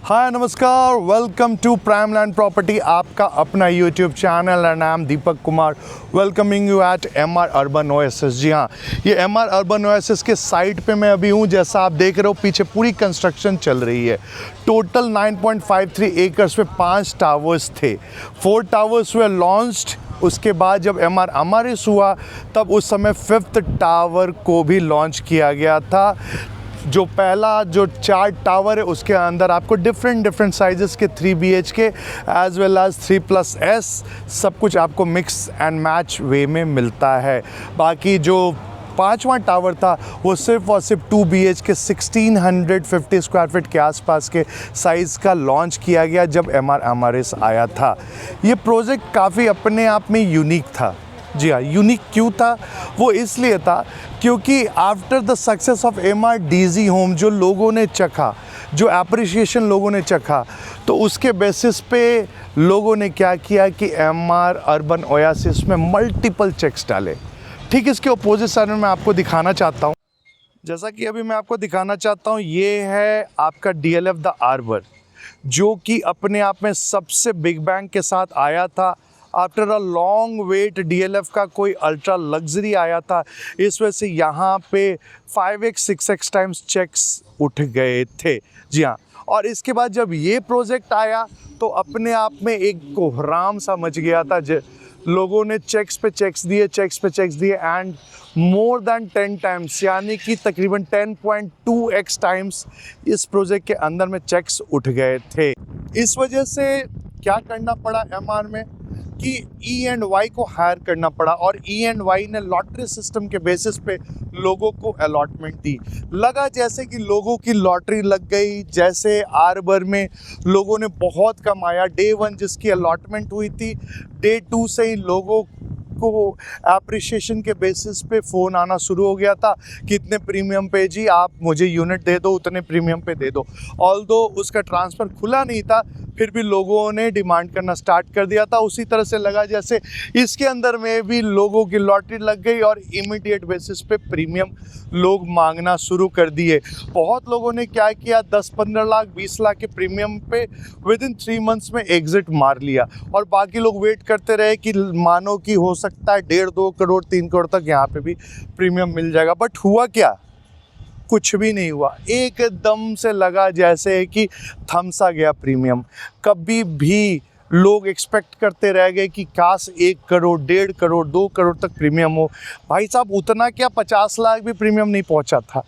हाय नमस्कार, welcome to prime land property, आपका अपना YouTube channel and I am Deepak Kumar welcoming you at MR urban OSS. जी हाँ, ये एमआर अर्बन ओएसएस के साइट पे मैं अभी हूँ। जैसा आप देख रहे हो पीछे पूरी कंस्ट्रक्शन चल रही है। टोटल 9.53 एकर्स पे 5 टावर्स थे। 4 टावर्स हुए लॉन्च्ड। उसके बाद जब एमआर अमारिस हुआ तब उस समय 5th टावर को भी लॉन्च किया गया था। जो पहला जो 4 टावर है उसके अंदर आपको डिफरेंट साइजेस के 3 BHK as well as 3+S सब कुछ आपको मिक्स एंड मैच वे में मिलता है। बाकी जो 5वां टावर था वो सिर्फ और सिर्फ 2 BHK 1650 स्क्वायर फीट के आसपास के साइज़ का लॉन्च किया गया जब एमआर अमारिस आया था। ये प्रोजेक्ट काफ़ी अपने आप में यूनिक था। जी हाँ, यूनिक क्यों था? वो इसलिए था क्योंकि after the success of MRDZ home जो लोगों ने चखा, जो अप्रिशिएशन लोगों ने चखा, तो उसके बेसिस पे लोगों ने क्या किया कि एमआर अर्बन ओएसिस में मल्टीपल चेक्स डाले। ठीक इसके अपोजिट साइड में मैं आपको दिखाना चाहता हूँ। जैसा कि अभी मैं आपको दिखाना चाहता हूँ, ये है आपका DLF द आर्बर, जो कि अपने आप में सबसे बिग बैंग के साथ आया था। After a long wait DLF का कोई अल्ट्रा लग्जरी आया था। इस वजह से यहाँ पे 5x 6x टाइम्स चेक्स उठ गए थे। जी हाँ, और इसके बाद जब ये प्रोजेक्ट आया तो अपने आप में एक कोहराम सा मच गया था। लोगों ने चेक्स पे चेक्स दिए एंड मोर देन 10 टाइम्स, यानी कि तकरीबन 10.2x टाइम्स इस प्रोजेक्ट के अंदर में चेक्स उठ गए थे। इस वजह से क्या करना पड़ा एमआर में कि E&Y को हायर करना पड़ा और E&Y ने लॉटरी सिस्टम के बेसिस पे लोगों को अलॉटमेंट दी। लगा जैसे कि लोगों की लॉटरी लग गई। जैसे आर्बर में लोगों ने बहुत कमाया। डे 1 जिसकी अलॉटमेंट हुई थी, डे 2 से ही लोगों को एप्रिशिएशन के बेसिस पे फ़ोन आना शुरू हो गया था कि इतने प्रीमियम पे जी आप मुझे यूनिट दे दो, उतने प्रीमियम पे दे दो। ऑल्दो उसका ट्रांसफ़र खुला नहीं था, फिर भी लोगों ने डिमांड करना स्टार्ट कर दिया था। उसी तरह से लगा जैसे इसके अंदर में भी लोगों की लॉटरी लग गई और इमीडिएट बेसिस पे प्रीमियम लोग मांगना शुरू कर दिए। बहुत लोगों ने क्या किया, 10-15 लाख 20 लाख के प्रीमियम पे विदिन 3 मंथ्स में एग्जिट मार लिया और बाकी लोग वेट करते रहे कि मानो कि हो सकता है 1.5-2 करोड़ 3 करोड़ तक यहाँ पे भी प्रीमियम मिल जाएगा। बट हुआ क्या? कुछ भी नहीं हुआ। एकदम से लगा जैसे कि थमसा गया प्रीमियम। कभी भी लोग एक्सपेक्ट करते रह गए कि काश 1 करोड़ 1.5 करोड़ 2 करोड़ तक प्रीमियम हो। भाई साहब, उतना क्या 50 लाख भी प्रीमियम नहीं पहुंचा था,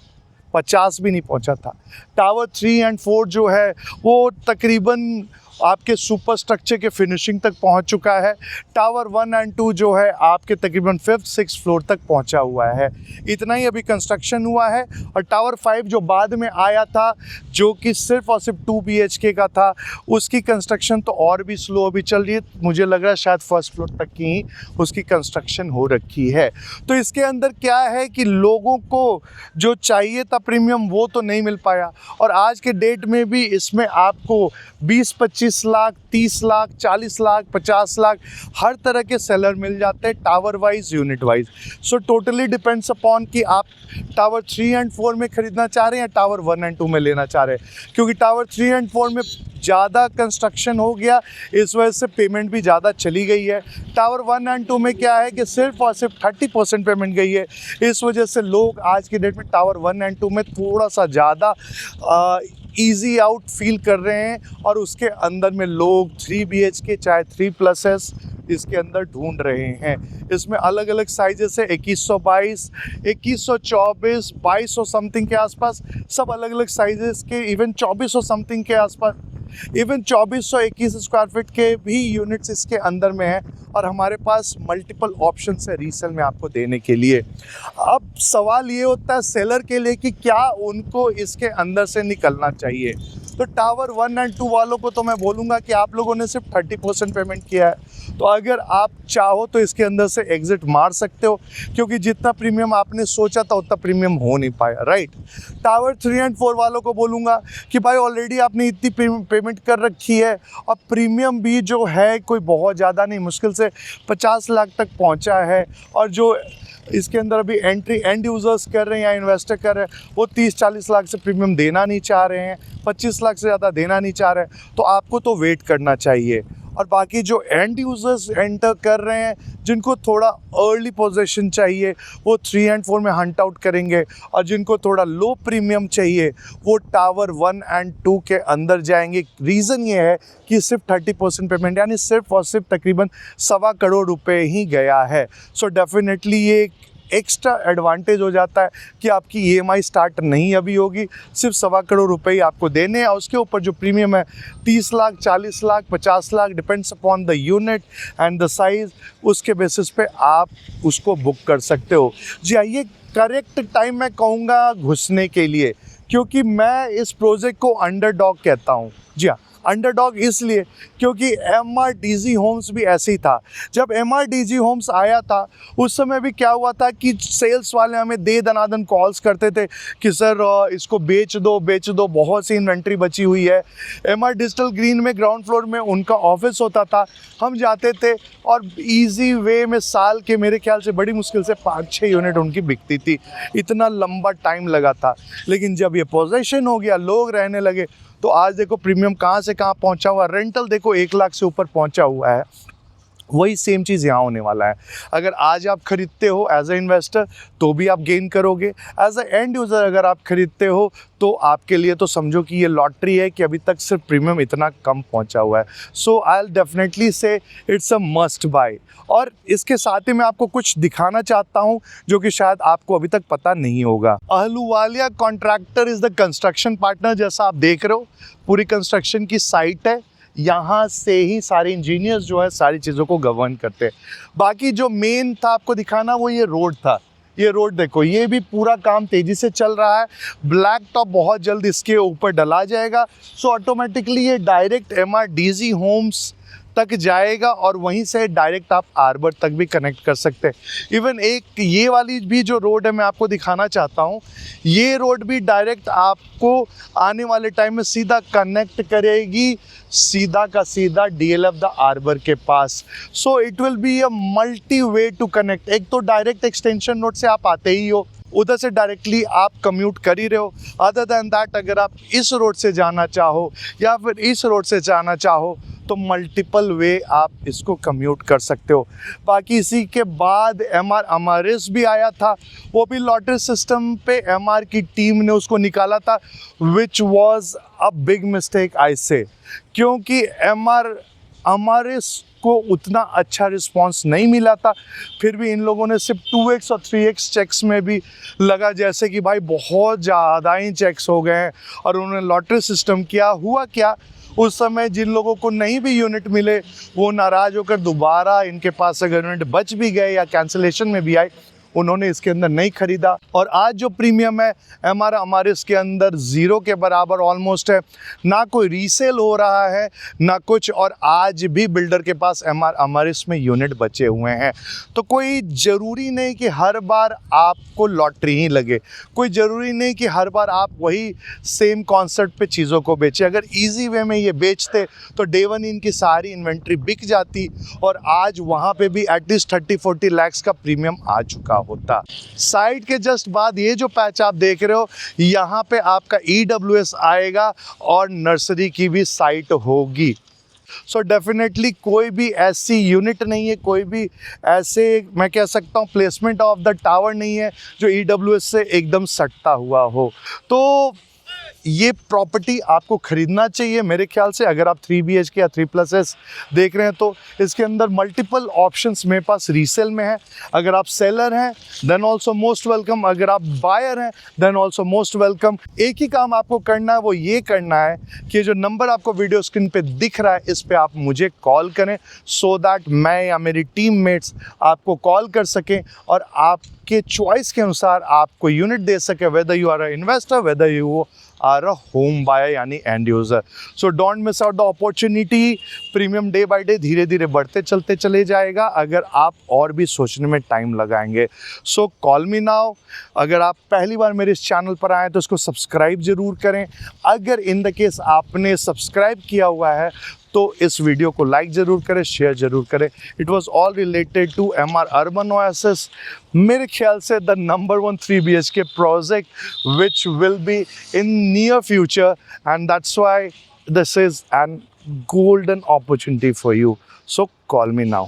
50 भी नहीं पहुंचा था। टावर 3 और 4 जो है वो तकरीबन आपके सुपर स्ट्रक्चर के फिनिशिंग तक पहुंच चुका है। टावर 1 और 2 जो है आपके तकरीबन 5th 6th फ्लोर तक पहुंचा हुआ है। इतना ही अभी कंस्ट्रक्शन हुआ है। और टावर 5 जो बाद में आया था, जो कि सिर्फ और सिर्फ 2 BHK का था, उसकी कंस्ट्रक्शन तो और भी स्लो अभी चल रही है। मुझे लग रहा है शायद 1st फ्लोर तक की ही उसकी कंस्ट्रक्शन हो रखी है। तो इसके अंदर क्या है कि लोगों को जो चाहिए था प्रीमियम वो तो नहीं मिल पाया। और आज के डेट में भी इसमें आपको 20-25 लाख 30 लाख 40 लाख 50 लाख हर तरह के सेलर मिल जाते हैं, tower wise unit wise. So totally depends upon कि आप टावर 3 और 4 में खरीदना चाह रहे हैं या टावर 1 और 2 में लेना चाह रहे हैं। क्योंकि टावर 3 और 4 में ज़्यादा कंस्ट्रक्शन हो गया, इस वजह से पेमेंट भी ज़्यादा चली गई है। टावर 1 और 2 में क्या है कि सिर्फ और सिर्फ 30% पेमेंट गई है। इस वजह से लोग आज की डेट में टावर 1 और 2 में थोड़ा सा ज़्यादा ईजी आउट फील कर रहे हैं और उसके अंदर में लोग 3 BHK चाहे 3+S इसके अंदर ढूंढ रहे हैं। इसमें अलग अलग साइजेस है, 2122, 2124, 2200 समथिंग के आसपास, सब अलग अलग साइजेस के, इवन 2400 समथिंग के आसपास, इवन 2421 स्क्वायर फीट के भी यूनिट्स इसके अंदर में है। और हमारे पास मल्टीपल ऑप्शन है रीसेल में आपको देने के लिए। अब सवाल ये होता है सेलर के लिए कि क्या उनको इसके अंदर से निकलना चाहिए। तो टावर 1 और 2 वालों को तो मैं बोलूँगा कि आप लोगों ने सिर्फ 30% पेमेंट किया है, तो अगर आप चाहो तो इसके अंदर से एग्जिट मार सकते हो, क्योंकि जितना प्रीमियम आपने सोचा था उतना प्रीमियम हो नहीं पाया, राइट। टावर 3 और 4 वालों को बोलूँगा कि भाई ऑलरेडी आपने इतनी पेमेंट कर रखी है और प्रीमियम भी जो है कोई बहुत ज़्यादा नहीं, मुश्किल से 50 लाख तक पहुँचा है। और जो इसके अंदर अभी एंट्री एंड यूज़र्स कर रहे हैं या इन्वेस्टर कर रहे हैं, वो 30-40 लाख से प्रीमियम देना नहीं चाह रहे हैं, 25 लाख से ज़्यादा देना नहीं चाह रहे हैं, तो आपको तो वेट करना चाहिए। और बाकी जो एंड यूज़र्स एंटर कर रहे हैं, जिनको थोड़ा अर्ली पोजीशन चाहिए, वो 3 एंड 4 में हंट आउट करेंगे, और जिनको थोड़ा लो प्रीमियम चाहिए वो टावर 1 एंड 2 के अंदर जाएंगे। रीज़न ये है कि सिर्फ 30% पेमेंट, यानी सिर्फ और सिर्फ तकरीबन 1.25 करोड़ रुपए ही गया है। सो डेफिनेटली ये एक्स्ट्रा एडवांटेज हो जाता है कि आपकी EMI स्टार्ट नहीं अभी होगी, सिर्फ 1.25 करोड़ रुपए ही आपको देने हैं, और उसके ऊपर जो प्रीमियम है 30 lakh, 40 lakh, 50 lakh, depends upon the unit and the size, उसके बेसिस पे आप उसको बुक कर सकते हो। जी हाँ, ये करेक्ट टाइम मैं कहूँगा घुसने के लिए, क्योंकि मैं इस प्रोजेक्ट को अंडरडॉग कहता हूँ। जी हाँ, अंडरडॉग इसलिए क्योंकि MRDG होम्स भी ऐसे ही था। जब MRDG होम्स आया था उस समय भी क्या हुआ था कि सेल्स वाले हमें दे दनादन कॉल्स करते थे कि सर इसको बेच दो, बहुत सी इन्वेंट्री बची हुई है। MR डिजिटल ग्रीन में ग्राउंड फ्लोर में उनका ऑफिस होता था, हम जाते थे और इजी वे में साल के मेरे ख्याल से बड़ी मुश्किल से 5-6 यूनिट उनकी बिकती थी। इतना लंबा टाइम लगा था, लेकिन जब ये पोजीशन हो गया, लोग रहने लगे, तो आज देखो प्रीमियम कहाँ से कहाँ पहुँचा हुआ, रेंटल देखो 1 लाख से ऊपर पहुँचा हुआ है। वही सेम चीज़ यहाँ होने वाला है। अगर आज आप खरीदते हो एज ए इन्वेस्टर तो भी आप गेन करोगे, एज ए एंड यूज़र अगर आप खरीदते हो तो आपके लिए तो समझो कि ये लॉटरी है कि अभी तक सिर्फ प्रीमियम इतना कम पहुँचा हुआ है। सो आई विल डेफिनेटली से इट्स अ मस्ट बाय। और इसके साथ ही मैं आपको कुछ दिखाना चाहता हूँ जो कि शायद आपको अभी तक पता नहीं होगा। Ahluwalia contractor is the construction partner. जैसा आप देख रहे हो पूरी कंस्ट्रक्शन की साइट है, यहाँ से ही सारे इंजीनियर्स जो है सारी चीज़ों को गवर्न करते हैं। बाकी जो मेन था आपको दिखाना वो ये रोड था। ये रोड देखो, ये भी पूरा काम तेज़ी से चल रहा है। ब्लैक टॉप बहुत जल्द इसके ऊपर डला जाएगा, सो ऑटोमेटिकली ये डायरेक्ट MRDG होम्स तक जाएगा और वहीं से डायरेक्ट आप आर्बर तक भी कनेक्ट कर सकते हैं। इवन एक ये वाली भी जो रोड है मैं आपको दिखाना चाहता हूँ, ये रोड भी डायरेक्ट आपको आने वाले टाइम में सीधा कनेक्ट करेगी, सीधा का सीधा DLF द आर्बर के पास। So it will be a multi way to connect. एक तो डायरेक्ट एक्सटेंशन रोड से आप आते ही हो, उधर से डायरेक्टली आप कम्यूट कर ही रहे हो। अदर दैन दैट अगर आप इस रोड से जाना चाहो या फिर इस रोड से जाना चाहो तो मल्टीपल वे आप इसको कम्यूट कर सकते हो। बाकी इसी के बाद MR अमारिस भी आया था, वो भी लॉटरी सिस्टम पे MR की टीम ने उसको निकाला था, which was a big mistake I से, क्योंकि MR अमारिस को उतना अच्छा रिस्पांस नहीं मिला था। फिर भी इन लोगों ने सिर्फ 2x और 3x चेक्स में भी लगा जैसे कि भाई बहुत ज़्यादा ही चेक्स हो गए हैं, और उन्होंने लॉटरी सिस्टम किया। हुआ क्या, उस समय जिन लोगों को नहीं भी यूनिट मिले वो नाराज़ होकर दोबारा इनके पास अगर यूनिट बच भी गए या कैंसिलेशन में भी आए, उन्होंने इसके अंदर नहीं खरीदा। और आज जो प्रीमियम है हमारे इसके अंदर 0 के बराबर ऑलमोस्ट है, ना कोई रीसेल हो रहा है ना कुछ, और आज भी बिल्डर के पास हमारे इसमें यूनिट बचे हुए हैं। तो कोई ज़रूरी नहीं कि हर बार आपको लॉटरी ही लगे, कोई ज़रूरी नहीं कि हर बार आप वही सेम कॉन्सेप्ट पे चीज़ों को बेचें। अगर ईजी वे में ये बेचते तो डे वन इनकी सारी इन्वेंट्री बिक जाती और आज वहाँ पे भी एटलीस्ट 30-40 लैक्स का प्रीमियम आ चुका होता। साइट के जस्ट बाद ये जो पैच आप देख रहे हो, यहाँ पे आपका EWS आएगा और नर्सरी की भी साइट होगी। सो डेफिनेटली कोई भी ऐसी यूनिट नहीं है, कोई भी ऐसे मैं कह सकता हूँ प्लेसमेंट ऑफ द टावर नहीं है जो EWS से एकदम सटता हुआ हो। तो ये प्रॉपर्टी आपको ख़रीदना चाहिए मेरे ख्याल से। अगर आप 3 BHK या 3+S देख रहे हैं तो इसके अंदर मल्टीपल ऑप्शंस मेरे पास रीसेल में है। अगर आप सेलर हैं देन ऑल्सो मोस्ट वेलकम, अगर आप बायर हैं देन ऑल्सो मोस्ट वेलकम। एक ही काम आपको करना है, वो ये करना है कि जो नंबर आपको वीडियो स्क्रीन पे दिख रहा है इस पे आप मुझे कॉल करें, सो दैट मैं या मेरी टीममेट्स आपको कॉल कर सकें और आपके चॉइस के अनुसार आपको यूनिट दे सके, whether you are a investor, whether you are a home buyer यानी end user. So don't miss out the opportunity. Premium day by day धीरे धीरे बढ़ते चलते चले जाएगा अगर आप और भी सोचने में टाइम लगाएंगे। सो कॉल मी नाउ। अगर आप पहली बार मेरे इस चैनल पर आए तो इसको सब्सक्राइब ज़रूर करें। अगर इन द केस आपने सब्सक्राइब किया हुआ है तो इस वीडियो को लाइक ज़रूर करें, शेयर ज़रूर करें। It was all related to MR Urban Oasis, मेरे ख्याल से the number 1 3 BHK project which will be in near future, and that's why this is an golden opportunity for you. So call me now.